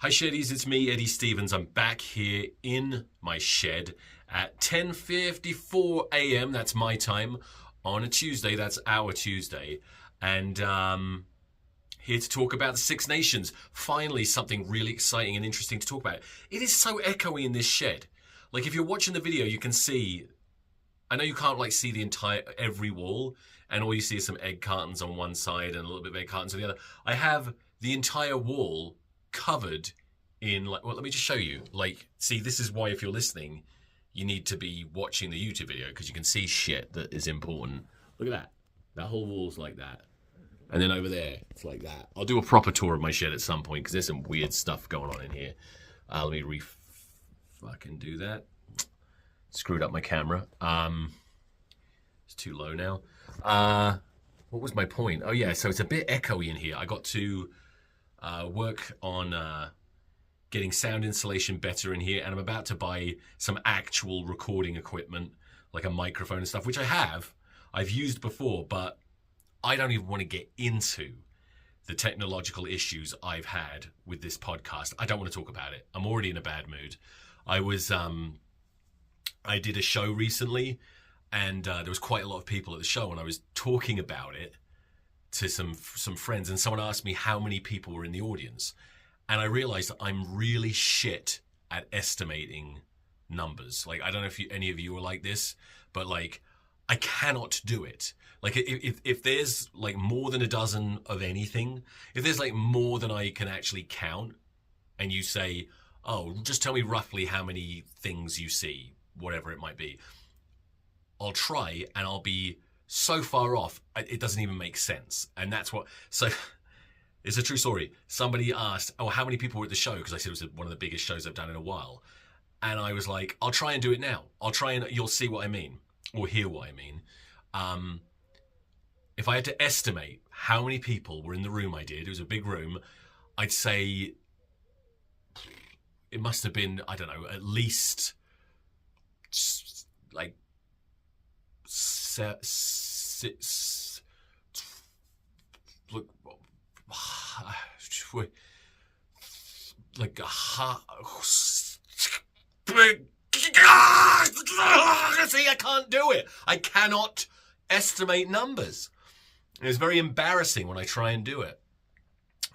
Hi Sheddies, it's me, Eddie Stevens. I'm back here in my shed at 10:54 a.m. That's my time on a Tuesday. That's our Tuesday. And here to talk about the Six Nations. Finally, something really exciting and interesting to talk about. It is so echoey in this shed. Like if you're watching the video, you can see, I know you can't like see the every wall, and all you see is some egg cartons on one side and a little bit of egg cartons on the other. I have the entire wall covered in like, well, let me just show you. Like, see, this is why if you're listening, you need to be watching the YouTube video because you can see shit that is important. Look at that. That whole wall's like that. And then over there, it's like that. I'll do a proper tour of my shed at some point because there's some weird stuff going on in here. Let me fucking do that. Screwed up my camera. It's too low now. What was my point? Oh yeah, so it's a bit echoey in here. I got to work on getting sound insulation better in here, and I'm about to buy some actual recording equipment, like a microphone and stuff, which I've used before, but I don't even want to get into the technological issues I've had with this podcast. I don't want to talk about it. I'm already in a bad mood. I did a show recently, and there was quite a lot of people at the show, and I was talking about it to some friends, and someone asked me how many people were in the audience, and I realized that I'm really shit at estimating numbers. Like, I don't know if any of you are like this, but like, I cannot do it. Like, if there's like more than a dozen of anything, if there's like more than I can actually count, and you say, oh, just tell me roughly how many things you see, whatever it might be, I'll try, and I'll be so far off, it doesn't even make sense. And that's what, so it's a true story. Somebody asked, oh, how many people were at the show? Because I said it was one of the biggest shows I've done in a while. And I was like, I'll try and do it now. I'll try and you'll see what I mean, or hear what I mean. If I had to estimate how many people were in the room I did, it was a big room, I'd say it must have been, I don't know, at least like like see, I can't do it. I cannot estimate numbers. It's very embarrassing when I try and do it.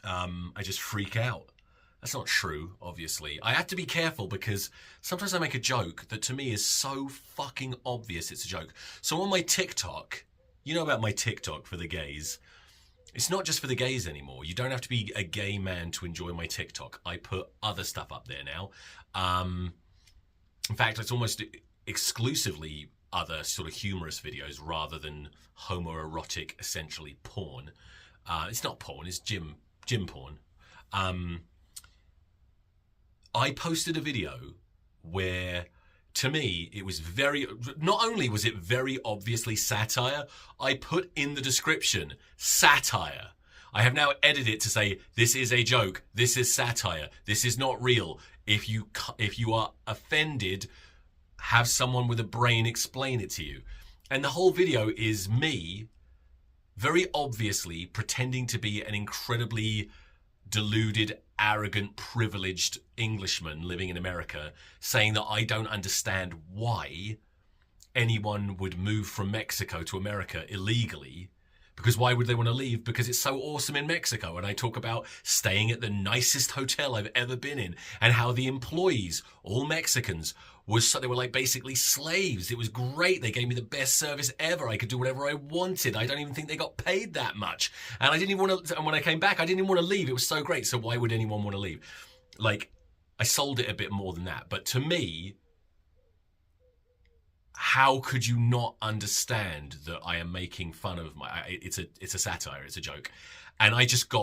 I just freak out. That's not true, obviously. I have to be careful because sometimes I make a joke that to me is so fucking obvious it's a joke. So on my TikTok, you know about my TikTok for the gays. It's not just for the gays anymore. You don't have to be a gay man to enjoy my TikTok. I put other stuff up there now. In fact, it's almost exclusively other sort of humorous videos rather than homoerotic, essentially porn. It's not porn, it's gym porn. I posted a video where, to me, it was not only was it very obviously satire, I put in the description, satire. I have now edited it to say, this is a joke, this is satire, this is not real. If you are offended, have someone with a brain explain it to you. And the whole video is me, very obviously pretending to be an incredibly deluded, arrogant, privileged Englishman living in America, saying that I don't understand why anyone would move from Mexico to America illegally. Because why would they want to leave? Because it's so awesome in Mexico. And I talk about staying at the nicest hotel I've ever been in, and how the employees, all Mexicans, they were like basically slaves. It was great. They gave me the best service ever. I could do whatever I wanted. I don't even think they got paid that much. And I didn't even want to, and when I came back, I didn't even want to leave. It was so great. So why would anyone want to leave? Like, I sold it a bit more than that. But to me, how could you not understand that I am making fun of it's a satire, it's a joke. And I just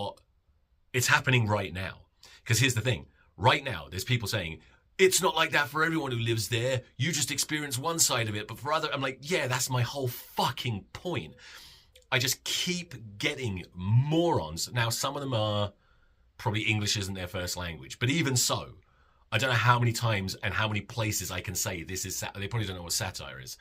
it's happening right now. Because here's the thing. Right now, there's people saying, it's not like that for everyone who lives there. You just experience one side of it. But for other, I'm like, yeah, that's my whole fucking point. I just keep getting morons. Now, some of them are probably English isn't their first language. But even so, I don't know how many times and how many places I can say this is, they probably don't know what satire is.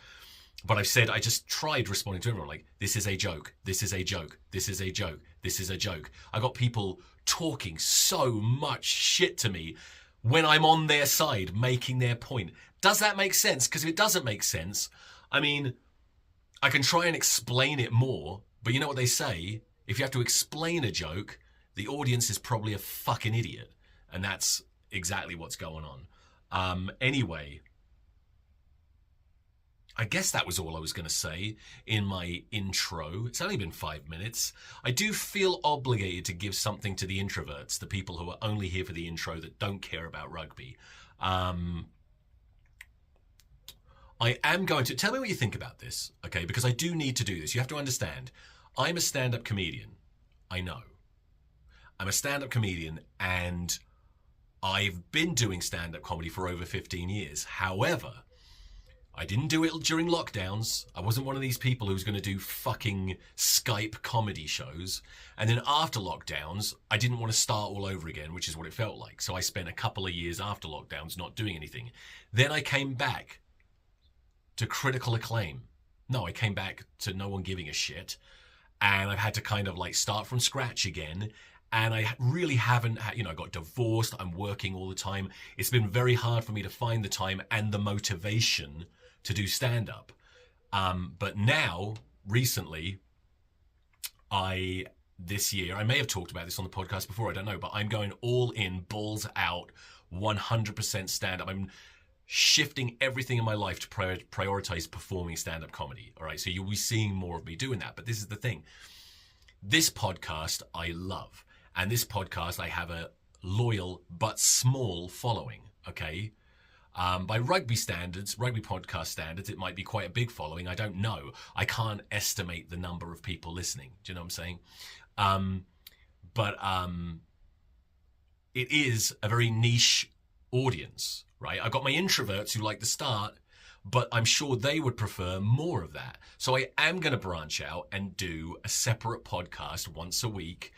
But I just tried responding to everyone like, this is a joke, this is a joke, this is a joke, this is a joke. I got people talking so much shit to me when I'm on their side, making their point. Does that make sense? Because if it doesn't make sense, I mean, I can try and explain it more, but you know what they say? If you have to explain a joke, the audience is probably a fucking idiot. And that's exactly what's going on. Anyway, I guess that was all I was going to say in my intro. It's only been 5 minutes. I do feel obligated to give something to the introverts, the people who are only here for the intro that don't care about rugby. I am going to... Tell me what you think about this, okay? Because I do need to do this. You have to understand, I'm a stand-up comedian. I know. I'm a stand-up comedian, and I've been doing stand-up comedy for over 15 years. However, I didn't do it during lockdowns. I wasn't one of these people who was going to do fucking Skype comedy shows. And then after lockdowns, I didn't want to start all over again, which is what it felt like. So I spent a couple of years after lockdowns not doing anything. Then I came back to critical acclaim. No, I came back to no one giving a shit. And I've had to kind of like start from scratch again. And I really haven't, I got divorced. I'm working all the time. It's been very hard for me to find the time and the motivation to do stand-up. But now, recently, this year, I may have talked about this on the podcast before, I don't know, but I'm going all in, balls out, 100% stand-up. I'm shifting everything in my life to prioritize performing stand-up comedy. All right, so you'll be seeing more of me doing that. But this is the thing. This podcast I love. And this podcast, I have a loyal but small following, okay? By rugby standards, rugby podcast standards, it might be quite a big following. I don't know. I can't estimate the number of people listening. Do you know what I'm saying? But it is a very niche audience, right? I've got my introverts who like the start, but I'm sure they would prefer more of that. So I am going to branch out and do a separate podcast once a week.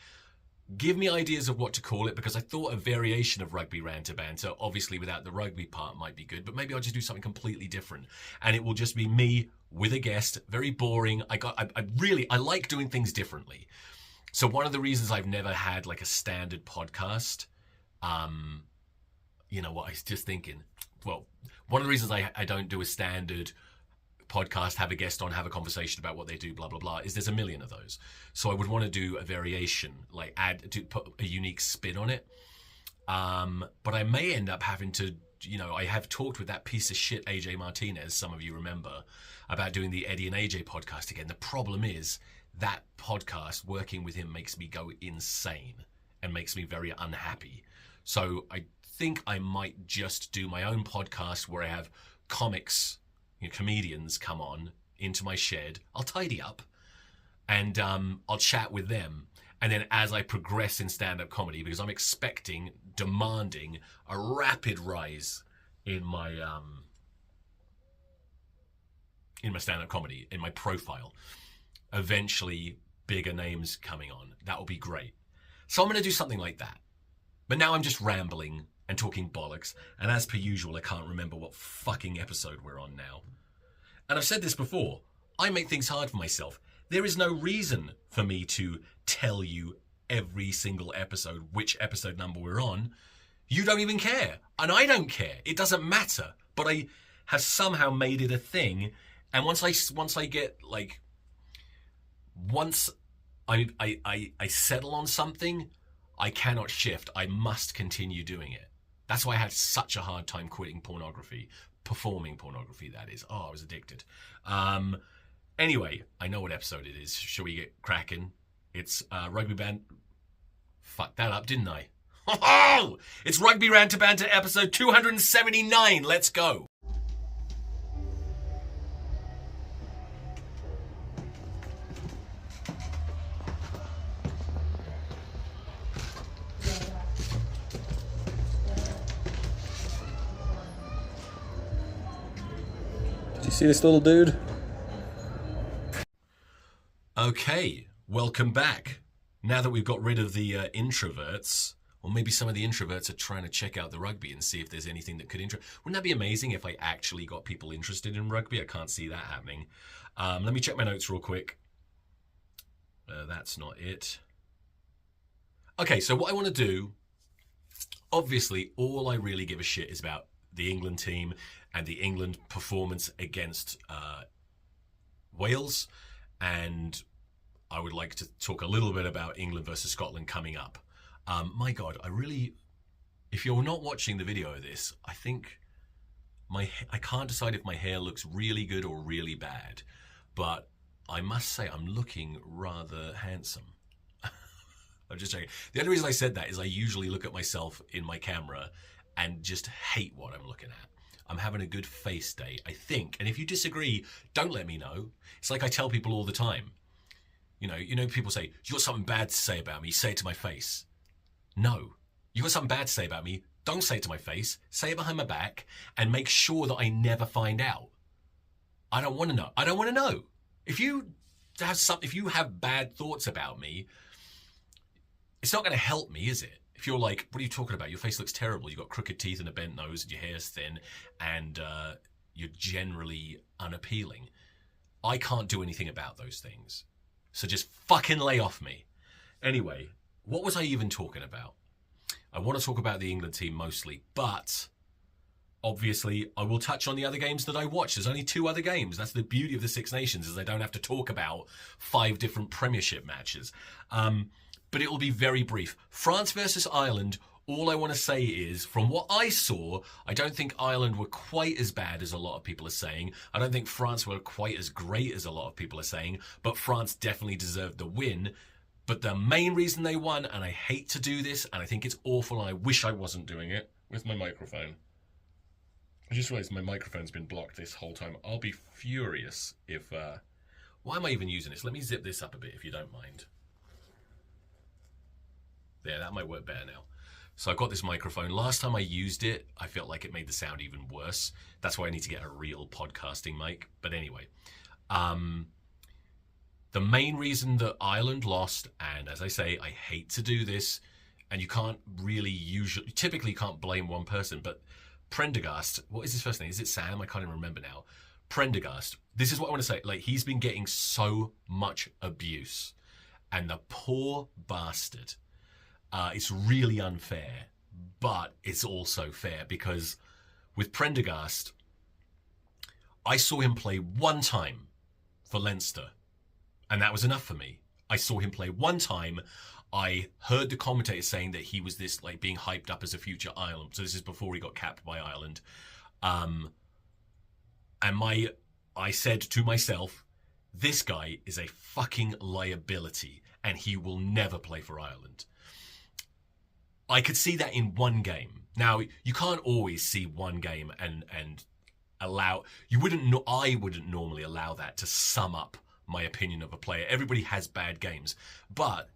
Give me ideas of what to call it, because I thought a variation of Rugby Ranter Banter, obviously without the rugby part, might be good, but maybe I'll just do something completely different. And it will just be me with a guest, very boring. I like doing things differently. So one of the reasons I've never had like a standard podcast, you know what, I was just thinking, well, one of the reasons I don't do a standard podcast, have a guest on, have a conversation about what they do, blah, blah, blah, is there's a million of those. So I would want to do a variation, like put a unique spin on it. But I may end up having to, I have talked with that piece of shit, AJ Martinez, some of you remember, about doing the Eddie and AJ podcast again. The problem is that podcast, working with him, makes me go insane and makes me very unhappy. So I think I might just do my own podcast where I have comics, comedians come on into my shed. I'll tidy up and I'll chat with them. And then as I progress in stand-up comedy, because I'm demanding a rapid rise in my stand-up comedy, in my profile, eventually bigger names coming on. That will be great. So I'm going to do something like that. But now I'm just rambling and talking bollocks, and as per usual, I can't remember what fucking episode we're on now. And I've said this before, I make things hard for myself. There is no reason for me to tell you every single episode which episode number we're on. You don't even care, and I don't care. It doesn't matter. But I have somehow made it a thing, and once I settle on something, I cannot shift. I must continue doing it. That's why I had such a hard time quitting pornography. Performing pornography, that is. Oh, I was addicted. Anyway, I know what episode it is. Shall we get cracking? It's Rugby Band... Fucked that up, didn't I? Oh! It's Rugby Ranter Banter episode 279. Let's go. See this little dude? Okay, welcome back. Now that we've got rid of the introverts, Or maybe some of the introverts are trying to check out the rugby and see if there's anything that could interest. Wouldn't that be amazing if I actually got people interested in rugby? I can't see that happening. Let me check my notes real quick. That's not it. Okay, so what I want to do, obviously, all I really give a shit is about the England team and the England performance against Wales. And I would like to talk a little bit about England versus Scotland coming up. My God, if you're not watching the video of this, I think I can't decide if my hair looks really good or really bad, but I must say I'm looking rather handsome. I'm just joking. The only reason I said that is I usually look at myself in my camera and just hate what I'm looking at. I'm having a good face day, I think. And if you disagree, don't let me know. It's like I tell people all the time. You know, people say, you got something bad to say about me, say it to my face. No, you got something bad to say about me, don't say it to my face, say it behind my back, and make sure that I never find out. I don't want to know. I don't want to know. If you have bad thoughts about me, it's not going to help me, is it? If you're like, what are you talking about? Your face looks terrible. You've got crooked teeth and a bent nose, and your hair's thin, and you're generally unappealing. I can't do anything about those things. So just fucking lay off me. Anyway, what was I even talking about? I want to talk about the England team mostly, but obviously I will touch on the other games that I watched. There's only 2 other games. That's the beauty of the Six Nations, is I don't have to talk about 5 different Premiership matches. But it will be very brief. France versus Ireland, all I want to say is, from what I saw, I don't think Ireland were quite as bad as a lot of people are saying. I don't think France were quite as great as a lot of people are saying, but France definitely deserved the win. But the main reason they won, and I hate to do this, and I think it's awful, and I wish I wasn't doing it, with my microphone. I just realized my microphone's been blocked this whole time. I'll be furious if... why am I even using this? Let me zip this up a bit, if you don't mind. There, that might work better now. So I've got this microphone. Last time I used it, I felt like it made the sound even worse. That's why I need to get a real podcasting mic. But anyway, the main reason that Ireland lost, and as I say, I hate to do this, and you can't really typically can't blame one person, but Prendergast, what is his first name? Is it Sam? I can't even remember now. Prendergast, this is what I want to say. Like, he's been getting so much abuse, and the poor bastard. It's really unfair, but it's also fair because with Prendergast, I saw him play one time for Leinster, and that was enough for me. I saw him play one time. I heard the commentator saying that he was this, like, being hyped up as a future Ireland. So this is before he got capped by Ireland. And I said to myself, this guy is a fucking liability, and he will never play for Ireland. I could see that in one game. Now, you can't always see one game and allow... I wouldn't normally allow that to sum up my opinion of a player. Everybody has bad games. But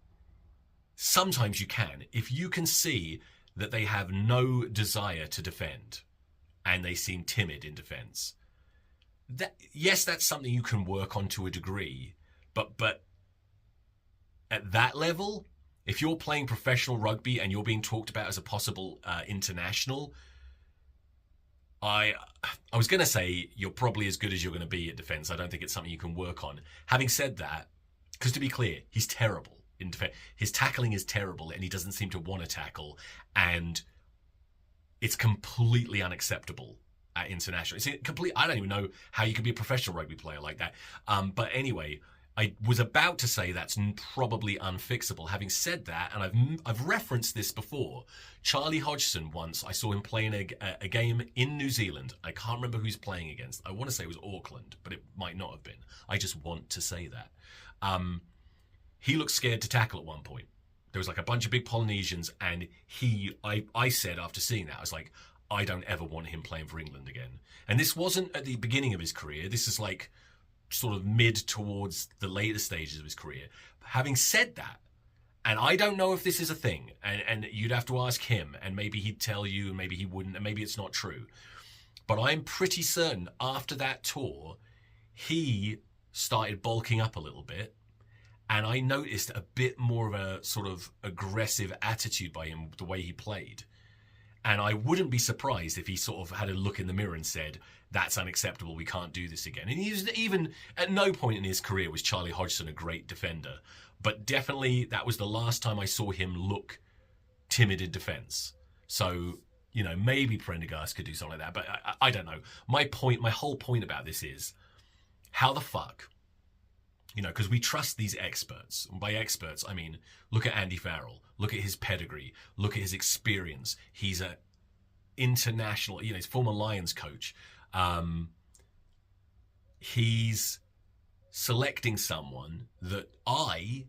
sometimes you can. If you can see that they have no desire to defend and they seem timid in defence, yes, that's something you can work on to a degree. But at that level... If you're playing professional rugby and you're being talked about as a possible international, I was going to say you're probably as good as you're going to be at defence. I don't think it's something you can work on. Having said that, because to be clear, he's terrible in defence. His tackling is terrible and he doesn't seem to want to tackle. And it's completely unacceptable at international. I don't even know how you can be a professional rugby player like that. But anyway... I was about to say that's probably unfixable. Having said that, and I've referenced this before, Charlie Hodgson once, I saw him playing a game in New Zealand. I can't remember who he's playing against. I want to say it was Auckland, but it might not have been. I just want to say that. He looked scared to tackle at one point. There was like a bunch of big Polynesians, and I said after seeing that, I was like, I don't ever want him playing for England again. And this wasn't at the beginning of his career. This is like... sort of mid towards the later stages of his career. Having said that, and I don't know if this is a thing, and you'd have to ask him, and maybe he'd tell you, and maybe he wouldn't, and maybe it's not true. But I'm pretty certain after that tour, he started bulking up a little bit, And I noticed a bit more of a sort of aggressive attitude by him, the way he played. And I wouldn't be surprised if he sort of had a look in the mirror and said, that's unacceptable, we can't do this again. And he was even, at no point in his career was Charlie Hodgson a great defender. But definitely that was the last time I saw him look timid in defence. So, you know, maybe Prendergast could do something like that, but I don't know. My whole point about this is, how the fuck, you know, because we trust these experts. And by experts, I mean, look at Andy Farrell, look at his pedigree, look at his experience. He's an international, you know, he's former Lions coach. He's selecting someone that I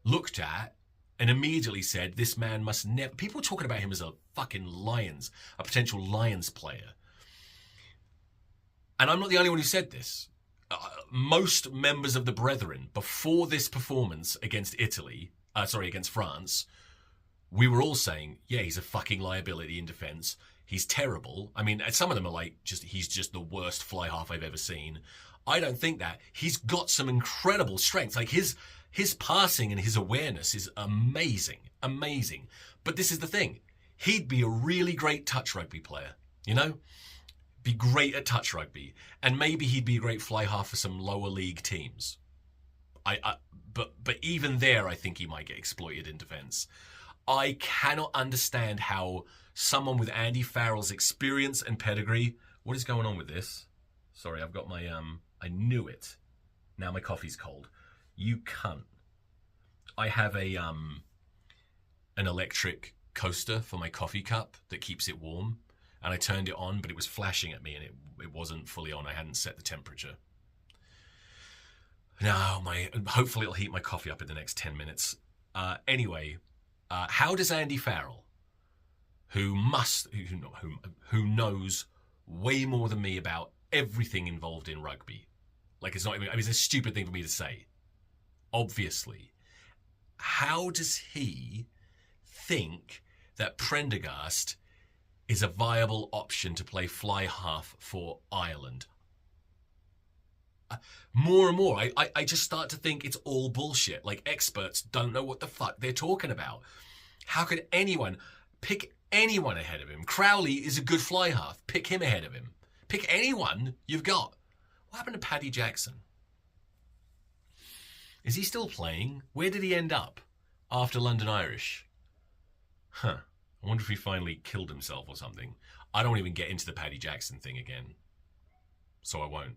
looked at and immediately said, this man must never... People were talking about him as a fucking Lions, a potential Lions player. And I'm not the only one who said this. Most members of the Brethren, before this performance against against France, we were all saying, yeah, he's a fucking liability in defence. He's terrible. I mean, some of them are like, he's just the worst fly half I've ever seen. I don't think that. He's got some incredible strength. Like his passing and his awareness is amazing. But this is the thing. He'd be a really great touch rugby player, you know? Be great at touch rugby. And maybe he'd be a great fly half for some lower league teams. But even there, I think he might get exploited in defence. I cannot understand how someone with Andy Farrell's experience and pedigree... What is going on with this? Sorry, I've got my... I knew it. Now my coffee's cold. You cunt. I have an electric coaster for my coffee cup that keeps it warm. And I turned it on, but it was flashing at me and it wasn't fully on. I hadn't set the temperature. Now, hopefully it'll heat my coffee up in the next 10 minutes. Anyway, how does Andy Farrell, who knows way more than me about everything involved in rugby, like it's not even, I mean, it's a stupid thing for me to say, obviously, how does he think that Prendergast is a viable option to play fly half for Ireland? More and more, I just start to think it's all bullshit. Like, experts don't know what the fuck they're talking about. How could anyone pick anyone ahead of him? Crowley is a good fly half. Pick him ahead of him. Pick anyone you've got. What happened to Paddy Jackson? Is he still playing? Where did he end up after London Irish? I wonder if he finally killed himself or something. I don't even get into the Paddy Jackson thing again, so I won't.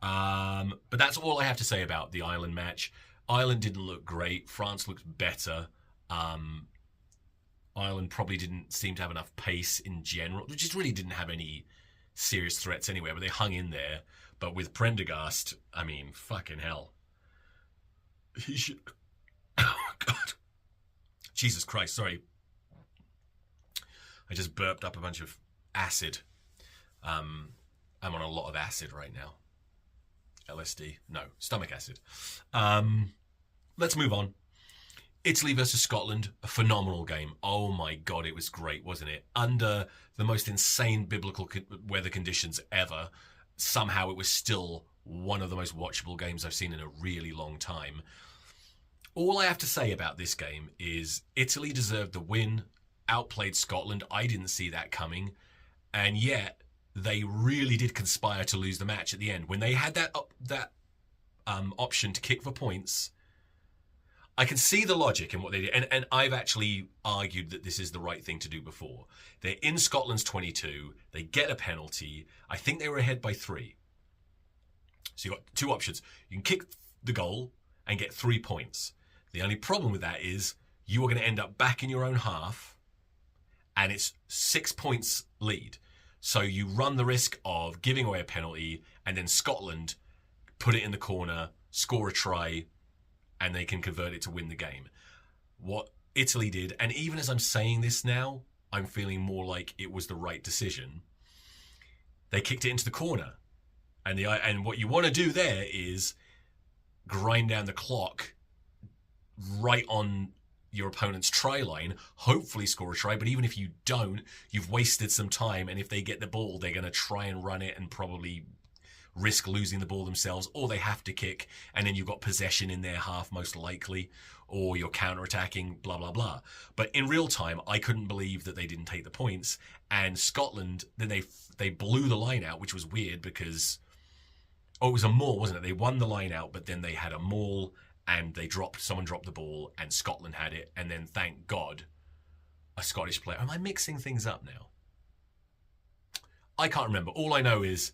But that's all I have to say about the Ireland match. Ireland didn't look great. France looked better. Ireland probably didn't seem to have enough pace in general. They just really didn't have any serious threats anywhere, but they hung in there. But with Prendergast, I mean, fucking hell. He should... Oh, God. Jesus Christ, sorry. I just burped up a bunch of acid. I'm on a lot of acid right now. LSD. No, stomach acid. Let's move on. Italy versus Scotland, a phenomenal game. Oh my God, it was great, wasn't it? Under the most insane biblical weather conditions ever, somehow it was still one of the most watchable games I've seen in a really long time. All I have to say about this game is Italy deserved the win, outplayed Scotland. I didn't see that coming. And yet, they really did conspire to lose the match at the end. When they had that option to kick for points, I can see the logic in what they did. And I've actually argued that this is the right thing to do before. They're in Scotland's 22. They get a penalty. I think they were ahead by 3. So you've got 2 options. You can kick the goal and get 3 points. The only problem with that is you are going to end up back in your own half and it's 6 points lead. So you run the risk of giving away a penalty and then Scotland put it in the corner, score a try, and they can convert it to win the game. What Italy did, and even as I'm saying this now, I'm feeling more like it was the right decision. They kicked it into the corner. And what you want to do there is grind down the clock right on your opponent's try line, hopefully score a try, but even if you don't, you've wasted some time, and if they get the ball, they're going to try and run it and probably risk losing the ball themselves, or they have to kick, and then you've got possession in their half most likely, or you're counter-attacking, blah, blah, blah. But in real time, I couldn't believe that they didn't take the points. And Scotland, then they blew the line out, which was weird because, it was a maul, wasn't it? They won the line out, but then they had a maul, and someone dropped the ball, and Scotland had it. And then, thank God, a Scottish player. Am I mixing things up now? I can't remember. All I know is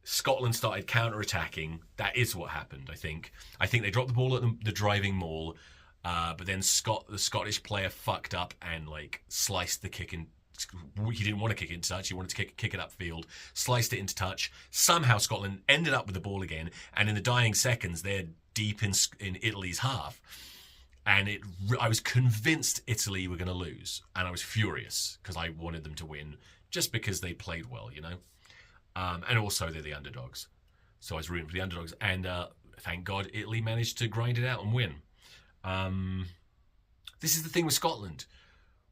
Scotland started counter-attacking. That is what happened, I think. I think they dropped the ball at the driving maul, but then the Scottish player fucked up and sliced the kick in. He didn't want to kick it into touch. He wanted to kick it upfield, sliced it into touch. Somehow Scotland ended up with the ball again, and in the dying seconds, they're deep in Italy's half. And I was convinced Italy were going to lose, and I was furious because I wanted them to win just because they played well, and also they're the underdogs. So I was rooting for the underdogs, and thank God Italy managed to grind it out and win. This is the thing with Scotland.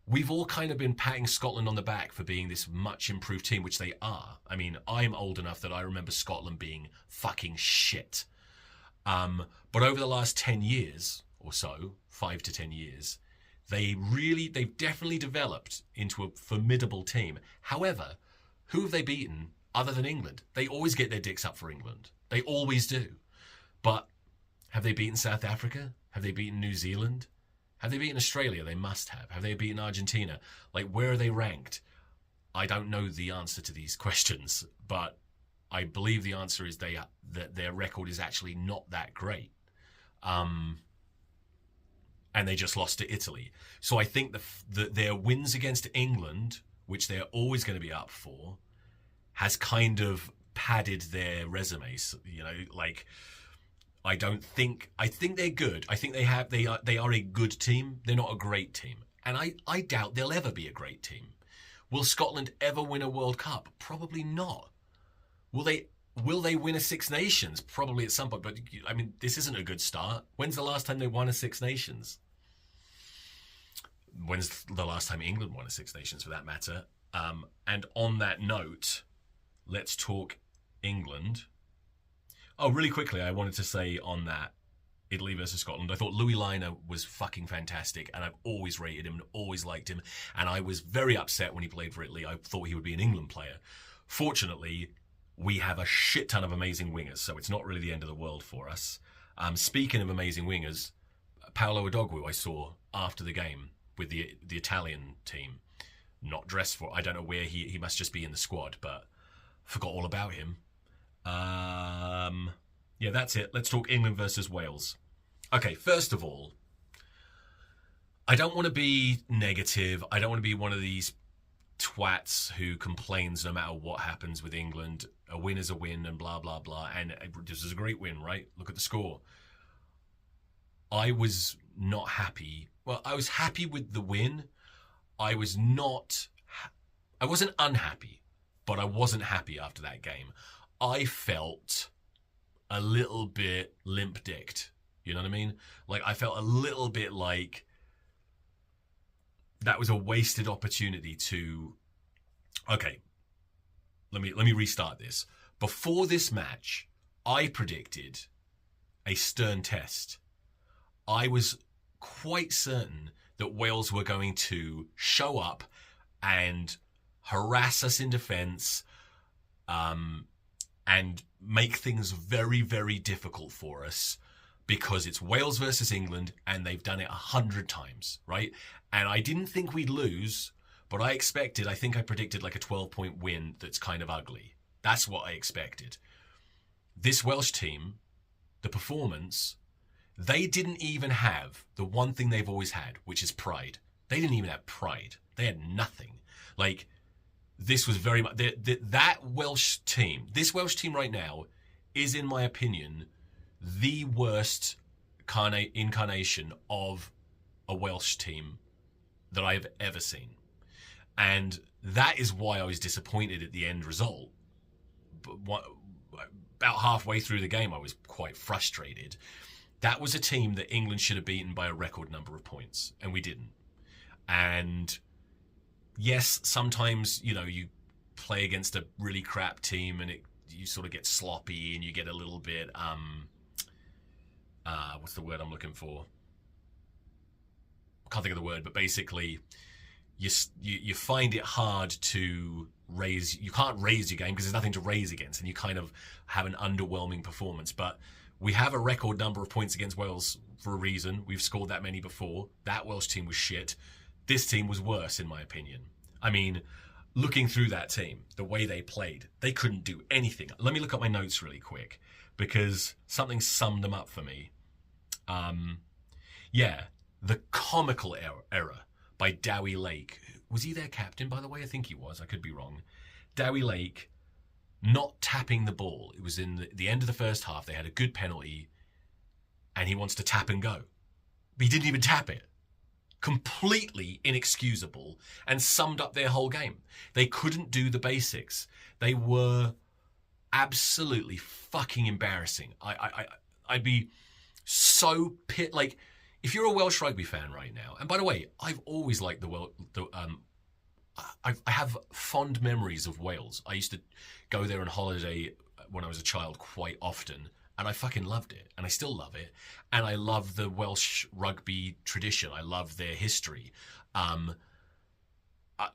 We've all kind of been patting Scotland on the back for being this much improved team, which they are. I mean, I'm old enough that I remember Scotland being fucking shit. But over the last 10 years or so, 5 to 10 years, they've definitely developed into a formidable team. However, who have they beaten other than England? They always get their dicks up for England. They always do. But have they beaten South Africa? Have they beaten New Zealand? Have they beaten Australia? They must have. Have they beaten Argentina? Where are they ranked? I don't know the answer to these questions, but I believe the answer is that their record is actually not that great. And they just lost to Italy. So I think their wins against England, which they're always going to be up for, has kind of padded their resumes. I think they're good. I think they are a good team. They're not a great team. And I doubt they'll ever be a great team. Will Scotland ever win a World Cup? Probably not. Will they win a Six Nations? Probably at some point. But I mean, this isn't a good start. When's the last time they won a Six Nations? When's the last time England won a Six Nations, for that matter? And on that note, let's talk England. Oh, really quickly, I wanted to say on that, Italy versus Scotland, I thought Louis Liner was fucking fantastic, and I've always rated him and always liked him, and I was very upset when he played for Italy. I thought he would be an England player. Fortunately, we have a shit ton of amazing wingers, so it's not really the end of the world for us. Speaking of amazing wingers, Paolo Adogwu I saw after the game with the Italian team, not dressed for, I don't know where he must just be in the squad, but forgot all about him. Yeah, that's it. Let's talk England versus Wales. Okay, first of all, I don't want to be negative. I don't want to be one of these twats who complains no matter what happens with England. A win is a win and blah, blah, blah. And this is a great win, right? Look at the score. I was not happy. Well, I was happy with the win. I wasn't unhappy, but I wasn't happy after that game. I felt a little bit limp-dicked. You know what I mean? I felt a little bit like that was a wasted opportunity to... Okay, let me restart this. Before this match, I predicted a stern test. I was quite certain that Wales were going to show up and harass us in defence, and make things very, very difficult for us because it's Wales versus England and they've done it 100 times, right? And I didn't think we'd lose, but I think I predicted a 12-point win that's kind of ugly. That's what I expected. This Welsh team, the performance, they didn't even have the one thing they've always had, which is pride. They didn't even have pride. They had nothing. This was very much... That Welsh team, this Welsh team right now is, in my opinion, the worst incarnation of a Welsh team that I've ever seen. And that is why I was disappointed at the end result. But about halfway through the game, I was quite frustrated. That was a team that England should have beaten by a record number of points, and we didn't. And... yes, sometimes, you play against a really crap team and you sort of get sloppy and you get a little bit what's the word I'm looking for? I can't think of the word, but basically you find it hard to raise. You can't raise your game because there's nothing to raise against, and you kind of have an underwhelming performance. But we have a record number of points against Wales for a reason. We've scored that many before. That Welsh team was shit. This team was worse, in my opinion. I mean, looking through that team, the way they played, they couldn't do anything. Let me look up my notes really quick because something summed them up for me. The comical error by Dowie Lake. Was he their captain, by the way? I think he was. I could be wrong. Dowie Lake not tapping the ball. It was in the end of the first half. They had a good penalty, and he wants to tap and go. But he didn't even tap it. Completely inexcusable, and summed up their whole game. They couldn't do the basics. They were absolutely fucking embarrassing. I'd be so like, if you're a Welsh rugby fan right now, and by the way, I've always liked I have fond memories of Wales. I used to go there on holiday when I was a child quite often, and I fucking loved it, and I still love it, and I love the Welsh rugby tradition. I love their history.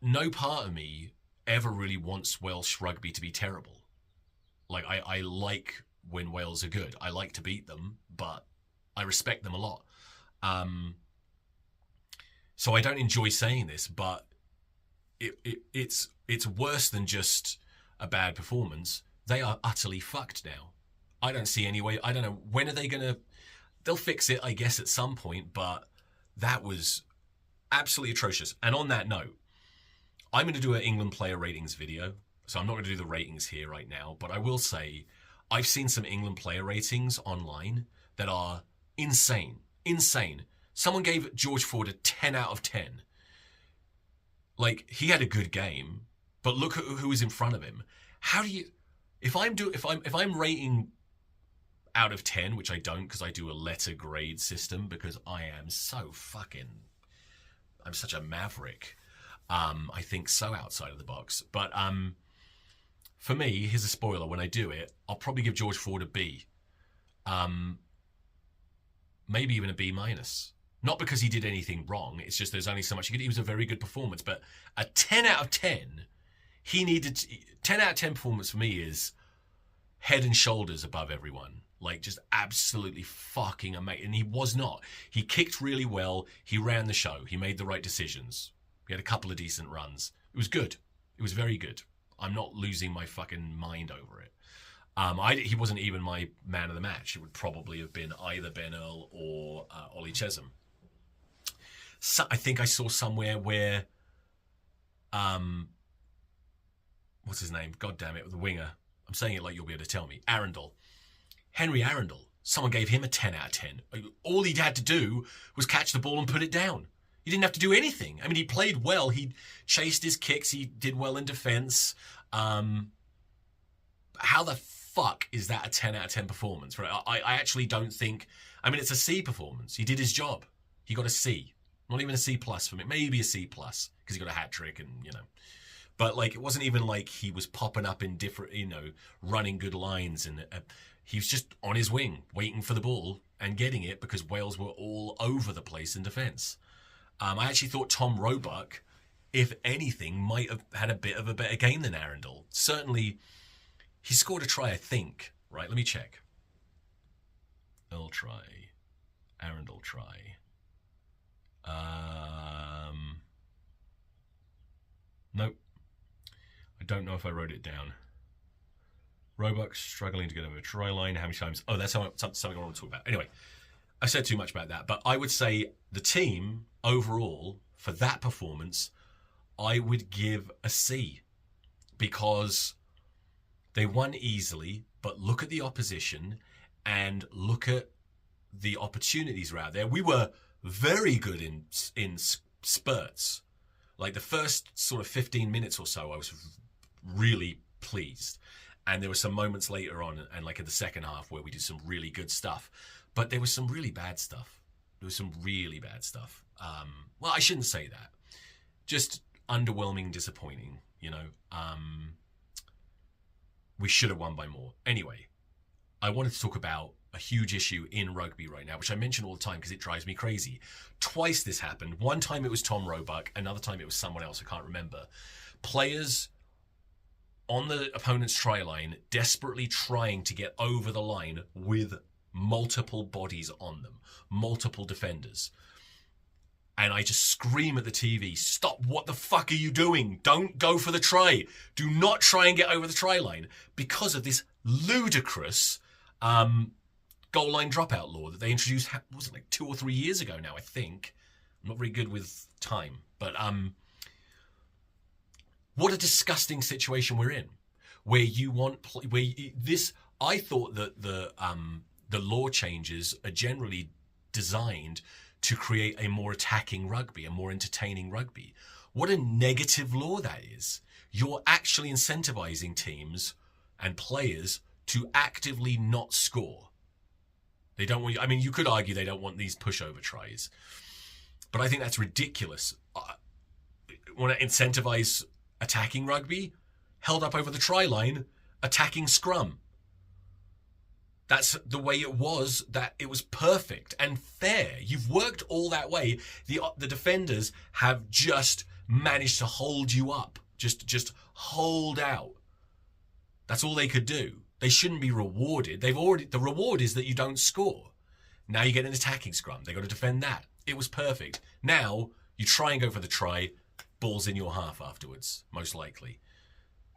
No part of me ever really wants Welsh rugby to be terrible. Like, I like when Wales are good. I like to beat them, but I respect them a lot. So I don't enjoy saying this, but it's worse than just a bad performance. They are utterly fucked now. I don't see any way. I don't know. When are they going to... They'll fix it, I guess, at some point, but that was absolutely atrocious. And on that note, I'm going to do an England player ratings video, so I'm not going to do the ratings here right now, but I will say I've seen some England player ratings online that are insane. Insane. Someone gave George Ford a 10 out of 10. Like, he had a good game, but look at who was in front of him. How do you... If I'm rating out of 10, which I don't because I do a letter grade system because I am so fucking... I'm such a maverick. I think so outside of the box. But for me, here's a spoiler. When I do it, I'll probably give George Ford a B. Maybe even a B minus. Not because he did anything wrong. It's just there's only so much he could. He was a very good performance. But a 10 out of 10, he needed... 10 out of 10 performance for me is head and shoulders above everyone. Like, just absolutely fucking amazing. And he was not. He kicked really well. He ran the show. He made the right decisions. He had a couple of decent runs. It was good. It was very good. I'm not losing my fucking mind over it. He wasn't even my man of the match. It would probably have been either Ben Earl or Ollie Chesham. So I think I saw somewhere where, what's his name? God damn it, the winger. I'm saying it like you'll be able to tell me. Arundel. Henry Arundel. Someone gave him a 10 out of 10. All he had to do was catch the ball and put it down. He didn't have to do anything. I mean, he played well. He chased his kicks. He did well in defense. How the fuck is that a 10 out of 10 performance? Right? I actually don't think... I mean, it's a C performance. He did his job. He got a C. Not even a C plus for me. Maybe a C plus because he got a hat trick and, you know. But, like, it wasn't even like he was popping up in different, you know, running good lines. And he was just on his wing, waiting for the ball and getting it because Wales were all over the place in defence. I actually thought Tom Roebuck, if anything, might have had a bit of a better game than Arundel. Certainly, he scored a try, I think. Right, let me check. Earl try. Arundel try. Nope. I don't know if I wrote it down. Roebuck struggling to get over a try line. How many times? Oh, that's something I want to talk about. Anyway, I said too much about that. But I would say the team overall, for that performance, I would give a C. Because they won easily, but look at the opposition and look at the opportunities around there. We were very good in spurts. Like the first sort of 15 minutes or so, I was really pleased. And there were some moments later on, and like in the second half, where we did some really good stuff. But there was some really bad stuff. There was some really bad stuff. Well, I shouldn't say that. Just underwhelming, disappointing, you know. We should have won by more. Anyway, I wanted to talk about a huge issue in rugby right now, which I mention all the time because it drives me crazy. Twice this happened. One time it was Tom Roebuck. Another time it was someone else. I can't remember. Players on the opponent's try line desperately trying to get over the line with multiple bodies on them, multiple defenders. And I just scream at the TV, stop, what the fuck are you doing? Don't go for the try. Do not try and get over the try line because of this ludicrous goal line dropout law that they introduced, was it like 2 or 3 years ago now, I think. I'm not very good with time, but what a disgusting situation we're in, where you want I thought that the law changes are generally designed to create a more attacking rugby, a more entertaining rugby. What a negative law that is. You're actually incentivizing teams and players to actively not score. They don't want. I mean, you could argue they don't want these pushover tries, but I think that's ridiculous. Want to incentivize attacking rugby, held up over the try line, attacking scrum. That's the way it was, that it was perfect and fair. You've worked all that way. The defenders have just managed to hold you up, just hold out. That's all they could do. They shouldn't be rewarded. The reward is that you don't score. Now you get an attacking scrum. They got to defend that. It was perfect. Now you try and go for the try, ball's in your half afterwards, most likely.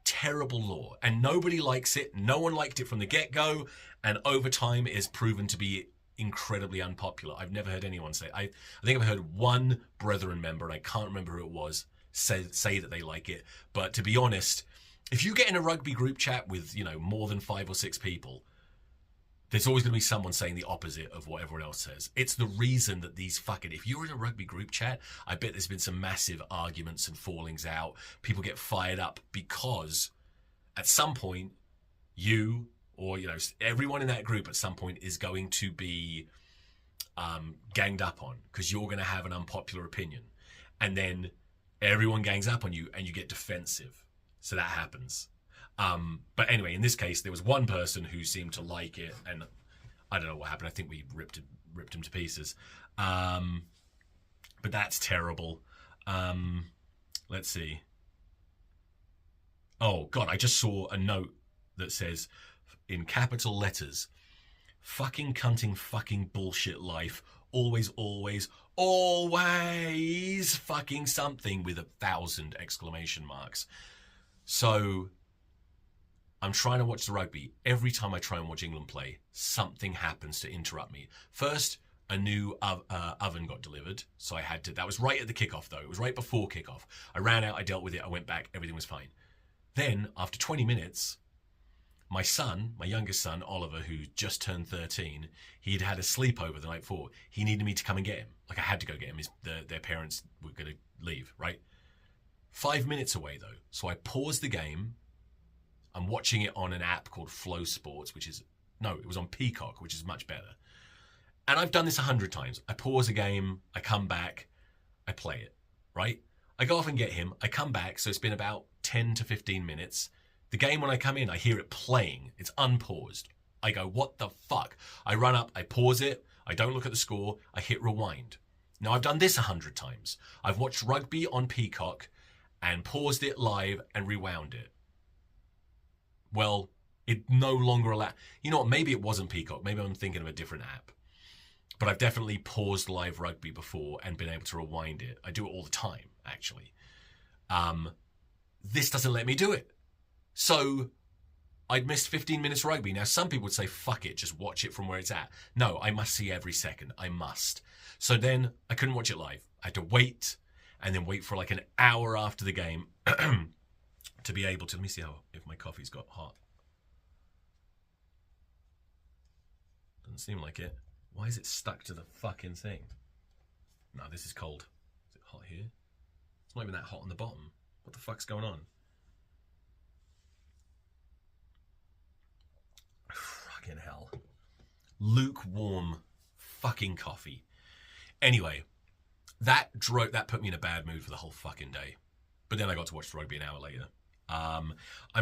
Terrible law, and nobody likes it. No one liked it from the get-go, and over time it has proven to be incredibly unpopular. I've never heard anyone say, I think I've heard one Brethren member, and I can't remember who it was, say that they like it. But to be honest, if you get in a rugby group chat with, more than 5 or 6 people, there's always going to be someone saying the opposite of what everyone else says. It's the reason that if you're in a rugby group chat, I bet there's been some massive arguments and fallings out. People get fired up because at some point you or, everyone in that group at some point is going to be ganged up on because you're going to have an unpopular opinion. And then everyone gangs up on you and you get defensive. So that happens. But anyway, in this case, there was one person who seemed to like it, and I don't know what happened. I think we ripped him to pieces. But that's terrible. Let's see. Oh, God, I just saw a note that says, in capital letters, fucking cunting fucking bullshit life. Always, always, always fucking something with 1,000 exclamation marks. So I'm trying to watch the rugby. Every time I try and watch England play, something happens to interrupt me. First, a new oven got delivered, so I had to. That was right at the kickoff, though. It was right before kickoff. I ran out, I dealt with it, I went back, everything was fine. Then, after 20 minutes, my youngest son, Oliver, who just turned 13, he'd had a sleepover the night before. He needed me to come and get him. Like, I had to go get him. Their parents were going to leave, right? 5 minutes away, though. So I paused the game. I'm watching it on an app called Flow Sports, it was on Peacock, which is much better. And I've done this 100 times. I pause a game, I come back, I play it, right? I go off and get him, I come back, so it's been about 10 to 15 minutes. The game, when I come in, I hear it playing. It's unpaused. I go, what the fuck? I run up, I pause it, I don't look at the score, I hit rewind. Now, I've done this 100 times. I've watched rugby on Peacock and paused it live and rewound it. Well, it no longer allows. You know what? Maybe it wasn't Peacock. Maybe I'm thinking of a different app. But I've definitely paused live rugby before and been able to rewind it. I do it all the time, actually. This doesn't let me do it. So I'd missed 15 minutes rugby. Now, some people would say, fuck it, just watch it from where it's at. No, I must see every second. I must. So then I couldn't watch it live. I had to wait and then wait for like an hour after the game to be able to. Let me see if my coffee's got hot. Doesn't seem like it. Why is it stuck to the fucking thing? No, this is cold. Is it hot here? It's not even that hot on the bottom. What the fuck's going on? Fucking hell. Lukewarm fucking coffee. Anyway, that put me in a bad mood for the whole fucking day. But then I got to watch the rugby an hour later. I'm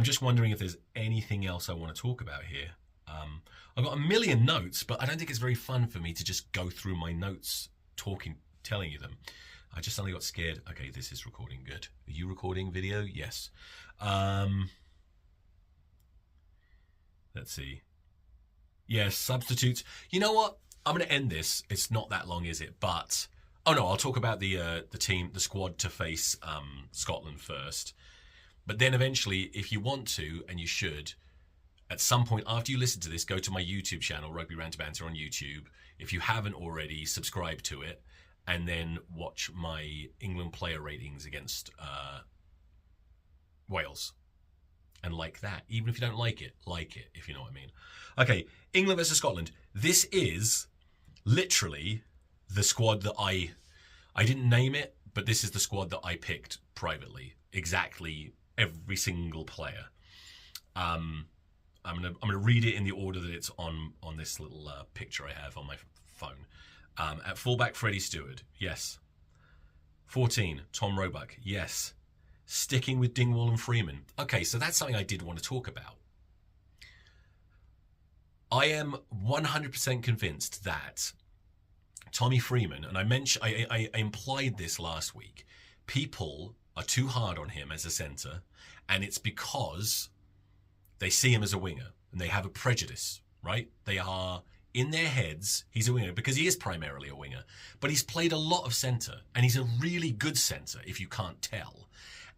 just wondering if there's anything else I want to talk about here. I've got a million notes, but I don't think it's very fun for me to just go through my notes, telling you them. I just suddenly got scared. Okay, this is recording good. Are you recording video? Yes. Let's see. Yes, substitutes. You know what? I'm going to end this. It's not that long, is it? But, oh no, I'll talk about the squad to face Scotland first. But then eventually, if you want to, and you should, at some point after you listen to this, go to my YouTube channel, Rugby Rant Banter on YouTube. If you haven't already, subscribe to it, and then watch my England player ratings against Wales. And like that. Even if you don't like it, if you know what I mean. Okay, England versus Scotland. This is literally the squad that I didn't name it, but this is the squad that I picked privately. Exactly every single player. I'm gonna read it in the order that it's on this little picture I have on my phone. At fullback, Freddie Stewart, yes. 14, Tom Roebuck, yes. Sticking with Dingwall and Freeman. Okay, so that's something I did want to talk about. I am 100% convinced that Tommy Freeman, and I implied this last week, people are too hard on him as a centre, and it's because they see him as a winger, and they have a prejudice, right? They are, in their heads, he's a winger, because he is primarily a winger, but he's played a lot of centre, and he's a really good centre, if you can't tell.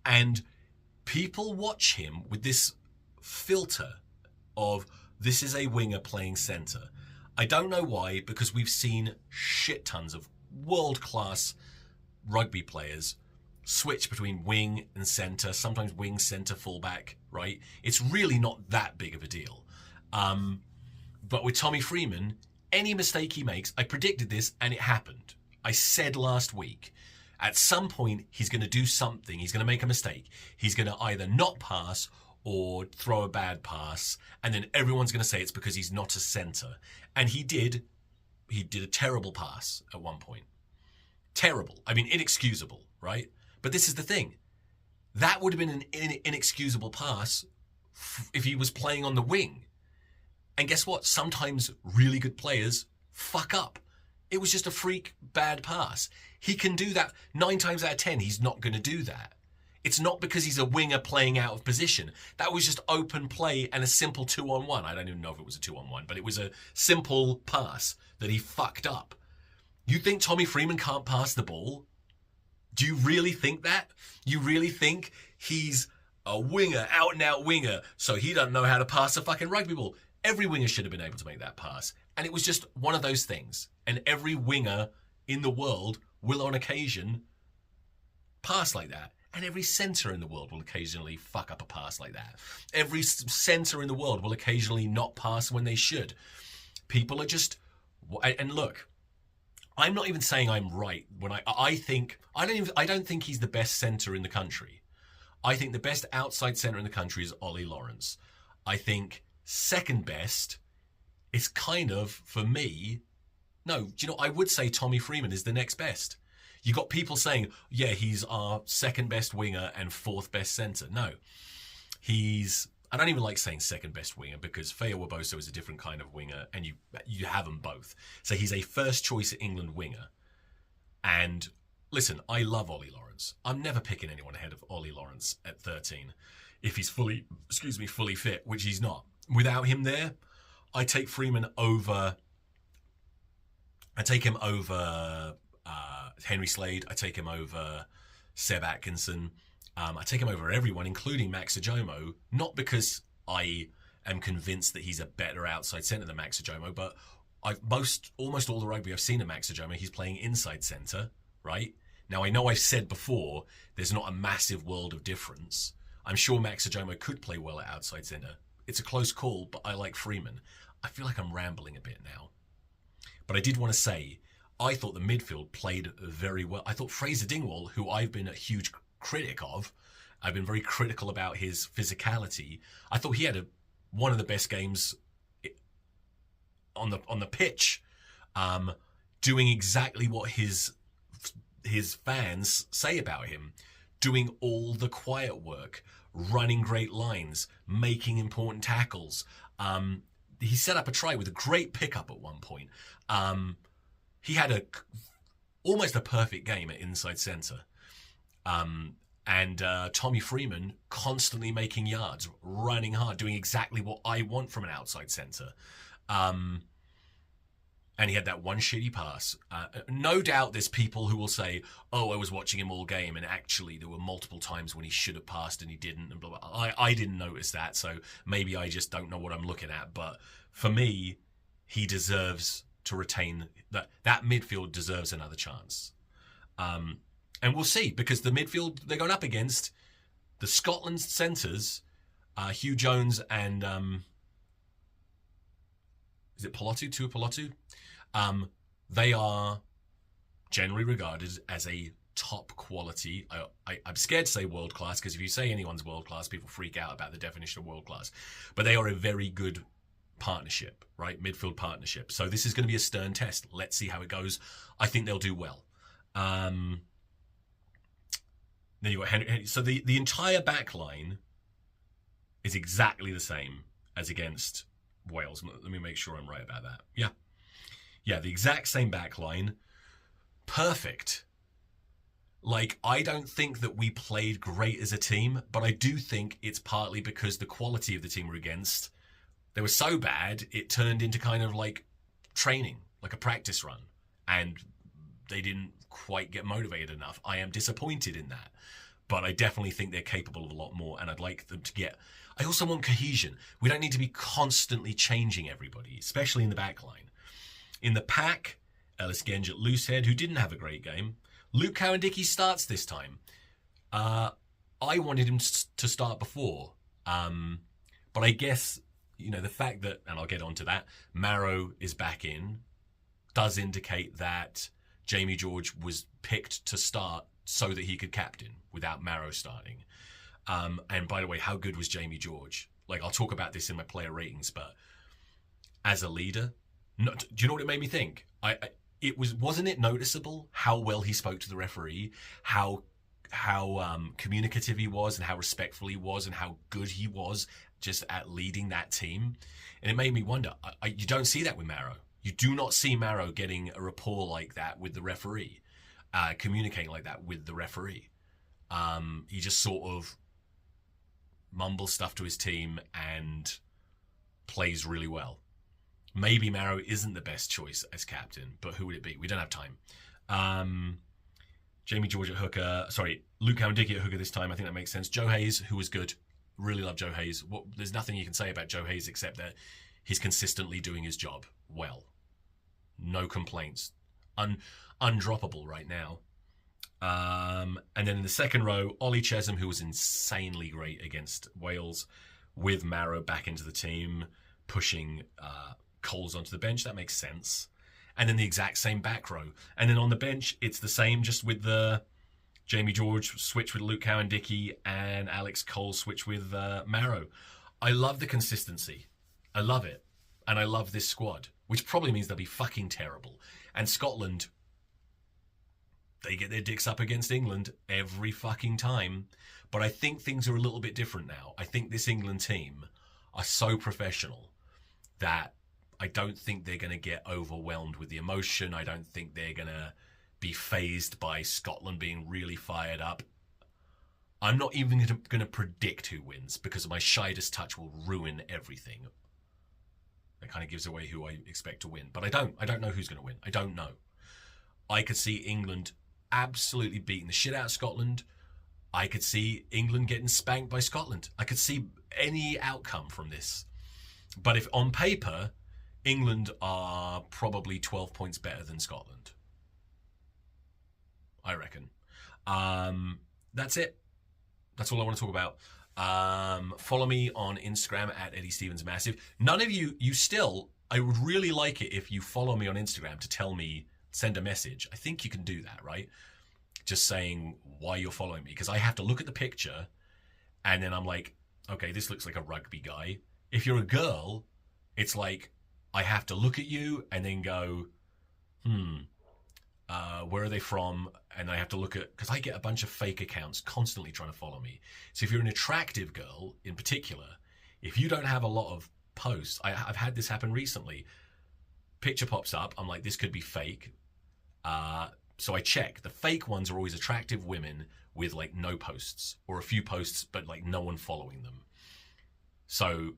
And people watch him with this filter of, this is a winger playing centre. I don't know why, because we've seen shit tons of world-class rugby players switch between wing and centre, sometimes wing, centre, fullback, right? It's really not that big of a deal. But with Tommy Freeman, any mistake he makes, I predicted this and it happened. I said last week, at some point, he's going to do something. He's going to make a mistake. He's going to either not pass or throw a bad pass. And then everyone's going to say it's because he's not a centre. And he did a terrible pass at one point. Terrible. I mean, inexcusable, right? But this is the thing. That would have been an inexcusable pass if he was playing on the wing. And guess what? Sometimes really good players fuck up. It was just a freak bad pass. He can do that 9 times out of 10. He's not going to do that. It's not because he's a winger playing out of position. That was just open play and a simple 2-on-1. I don't even know if it was a 2-on-1, but it was a simple pass that he fucked up. You think Tommy Freeman can't pass the ball? Do you really think that? You really think he's a winger, out and out winger, so he doesn't know how to pass a fucking rugby ball? Every winger should have been able to make that pass. And it was just one of those things. And every winger in the world will on occasion pass like that. And every centre in the world will occasionally fuck up a pass like that. Every centre in the world will occasionally not pass when they should. People are just... And look, I'm not even saying I'm right when I don't think he's the best centre in the country. I think the best outside centre in the country is Ollie Lawrence. I think second best is kind of, for me... No, do you know, I would say Tommy Freeman is the next best. You got people saying, yeah, he's our second best winger and fourth best centre. No, I don't even like saying second best winger because Feo Waboso is a different kind of winger and you have them both. So he's a first choice England winger. And listen, I love Ollie Lawrence. I'm never picking anyone ahead of Ollie Lawrence at 13 if he's fully fit, which he's not. Without him there, I take Freeman over... I take him over Henry Slade. I take him over Seb Atkinson. I take him over everyone, including Max Ajomo, not because I am convinced that he's a better outside centre than Max Ajomo, but almost all the rugby I've seen of Max Ajomo, he's playing inside centre, right? Now, I know I've said before, there's not a massive world of difference. I'm sure Max Ajomo could play well at outside centre. It's a close call, but I like Freeman. I feel like I'm rambling a bit now. But I did want to say, I thought the midfield played very well. I thought Fraser Dingwall, who I've been a huge critic of, I've been very critical about his physicality. I thought he had one of the best games on the pitch, doing exactly what his fans say about him, doing all the quiet work, running great lines, making important tackles. He set up a try with a great pickup at one point. He had almost a perfect game at inside centre. And Tommy Freeman constantly making yards, running hard, doing exactly what I want from an outside centre. And he had that one shitty pass. No doubt there's people who will say, oh, I was watching him all game, and actually there were multiple times when he should have passed and he didn't, and blah, blah. I didn't notice that, so maybe I just don't know what I'm looking at. But for me, he deserves to retain that midfield deserves another chance. And we'll see, because the midfield they're going up against, the Scotland centres, Hugh Jones and is it Pilotu? Tua Pilotu? They are generally regarded as a top quality. I'm scared to say world class, because if you say anyone's world class, people freak out about the definition of world class. But they are a very good partnership, right? Midfield partnership. So this is going to be a stern test. Let's see how it goes. I think they'll do well. Then you got Henry. So the entire back line is exactly the same as against Wales. Let me make sure I'm right about that. Yeah, the exact same back line. Perfect. Like, I don't think that we played great as a team, but I do think it's partly because the quality of the team we're against, they were so bad, it turned into kind of like training, like a practice run. And they didn't quite get motivated enough. I am disappointed in that. But I definitely think they're capable of a lot more, and I'd like them to get... I also want cohesion. We don't need to be constantly changing everybody, especially in the back line. In the pack, Ellis Genge at loosehead, who didn't have a great game. Luke Cowan-Dickie starts this time. I wanted him to start before. But I guess, the fact that, and I'll get onto that, Marrow is back in, does indicate that Jamie George was picked to start so that he could captain without Marrow starting. And by the way, how good was Jamie George? Like, I'll talk about this in my player ratings, but as a leader, do you know what it made me think? Wasn't it noticeable how well he spoke to the referee, how communicative he was, and how respectful he was, and how good he was just at leading that team? And it made me wonder, you don't see that with Marrow. You do not see Marrow getting a rapport like that with the referee, communicating like that with the referee. He just sort of mumbles stuff to his team and plays really well. Maybe Marrow isn't the best choice as captain, but who would it be? We don't have time. Jamie George at hooker. Sorry, Luke Cowan-Dickie at hooker this time. I think that makes sense. Joe Hayes, who was good. Really love Joe Hayes. There's nothing you can say about Joe Hayes except that he's consistently doing his job well. No complaints. Undroppable right now. And then in the second row, Ollie Chesham, who was insanely great against Wales, with Marrow back into the team, pushing Coles onto the bench. That makes sense. And then the exact same back row. And then on the bench, it's the same, just with the Jamie George switch with Luke Cowan-Dickie and Alex Cole switch with Marrow. I love the consistency. I love it. And I love this squad, which probably means they'll be fucking terrible. And Scotland, they get their dicks up against England every fucking time. But I think things are a little bit different now. I think this England team are so professional that I don't think they're going to get overwhelmed with the emotion. I don't think they're going to be fazed by Scotland being really fired up. I'm not even going to predict who wins, because my shyest touch will ruin everything. That kind of gives away who I expect to win. But I don't know who's going to win. I don't know. I could see England absolutely beating the shit out of Scotland. I could see England getting spanked by Scotland. I could see any outcome from this. But if on paper, England are probably 12 points better than Scotland, I reckon. That's it. That's all I want to talk about. Follow me on Instagram at Eddie Stevens Massive. None of you still, I would really like it if you follow me on Instagram to tell me, send a message. I think you can do that, right? Just saying why you're following me, because I have to look at the picture and then I'm like, okay, this looks like a rugby guy. If you're a girl, it's like I have to look at you and then go, where are they from, and I have to look at, because I get a bunch of fake accounts constantly trying to follow me. So if you're an attractive girl in particular, if you don't have a lot of posts, I've had this happen recently. Picture pops up, I'm like, this could be fake. So I check. The fake ones are always attractive women with like no posts, or a few posts but like no one following them. So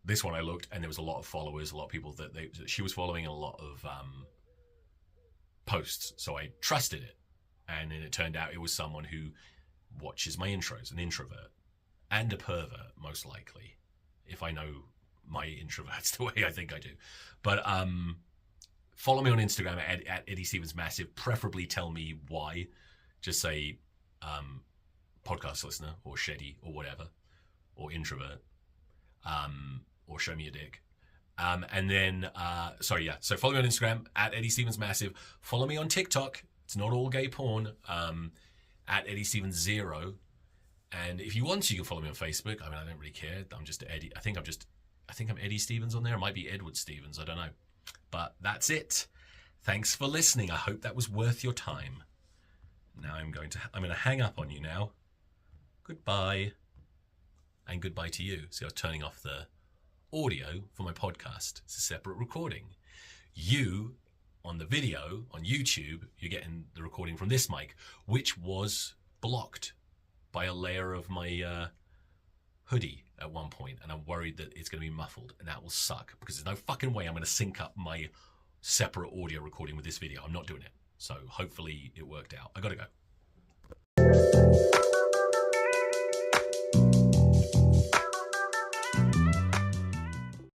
this one I looked, and there was a lot of followers, a lot of people that she was following, and a lot of posts. So I trusted it, and then it turned out it was someone who watches my intros, an introvert and a pervert, most likely, if I know my introverts the way I think I do. But follow me on Instagram at Eddie Stevens Massive. Preferably tell me why. Just say podcast listener, or sheddy, or whatever, or introvert, or show me a dick. And then, so follow me on Instagram at Eddie Stevens Massive. Follow me on TikTok. It's not all gay porn. At Eddie Stevens 0. And if you want to, you can follow me on Facebook. I mean, I don't really care. I'm just Eddie. I think I'm Eddie Stevens on there. It might be Edward Stevens. I don't know. But that's it. Thanks for listening. I hope that was worth your time. Now I'm going to hang up on you now. Goodbye. And goodbye to you. See, I was turning off the audio for my podcast. It's a separate recording. You, on the video, on YouTube, you're getting the recording from this mic, which was blocked by a layer of my hoodie at one point, and I'm worried that it's going to be muffled, and that will suck, because there's no fucking way I'm going to sync up my separate audio recording with this video. I'm not doing it. So hopefully it worked out. I gotta go.